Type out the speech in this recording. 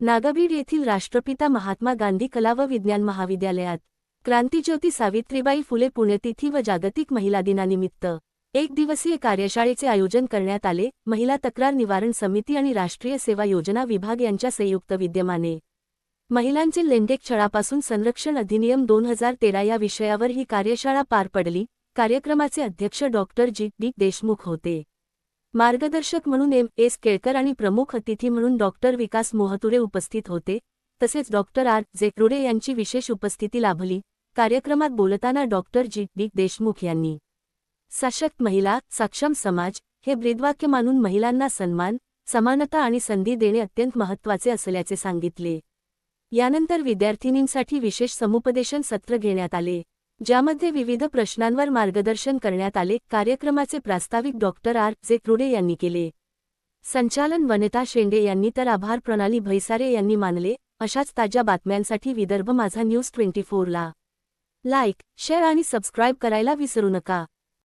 नागभीड येथील राष्ट्रपिता महात्मा गांधी कला व विज्ञान महाविद्यालयात क्रांतिज्योती सावित्रीबाई फुले पुण्यतिथी व जागतिक महिला दिनानिमित्त एक दिवसीय कार्यशाळेचे आयोजन करण्यात आले. महिला तक्रार निवारण समिती आणि राष्ट्रीय सेवा योजना विभाग यांच्या संयुक्त विद्यमाने महिलांचे लैंगिक छळापासून संरक्षण अधिनियम 2013 या विषयावर ही कार्यशाळा पार पडली. कार्यक्रमाचे अध्यक्ष डॉक्टर जी.डी. देशमुख होते. मार्गदर्शक म्हणून एम.एस. केळकर आणि प्रमुख अतिथी म्हणून डॉक्टर विकास मोहतुरे उपस्थित होते. तसेच डॉक्टर आर.जे. क्रुडे यांची विशेष उपस्थिती लाभली. कार्यक्रमात बोलताना डॉक्टर जी.डी. देशमुख यांनी सशक्त महिला, सक्षम समाज हे ब्रीदवाक्य मानून महिलांना सन्मान, समानता आणि संधी देणे अत्यंत महत्त्वाचे असल्याचे सांगितले. यानंतर विद्यार्थिनींसाठी विशेष समुपदेशन सत्र घेण्यात आले, ज्यामध्ये विविध प्रश्नांवर मार्गदर्शन करण्यात आले. कार्यक्रमाचे प्रास्ताविक डॉक्टर आर.जे. क्रुडे यांनी केले. संचालन वनिता शेंडे यांनी तर आभार प्रणाली भैसारे यांनी मानले. अशाच ताज्या बातम्यांसाठी विदर्भ माझा न्यूज 24 ला लाईक, शेअर आणि सबस्क्राईब करायला विसरू नका.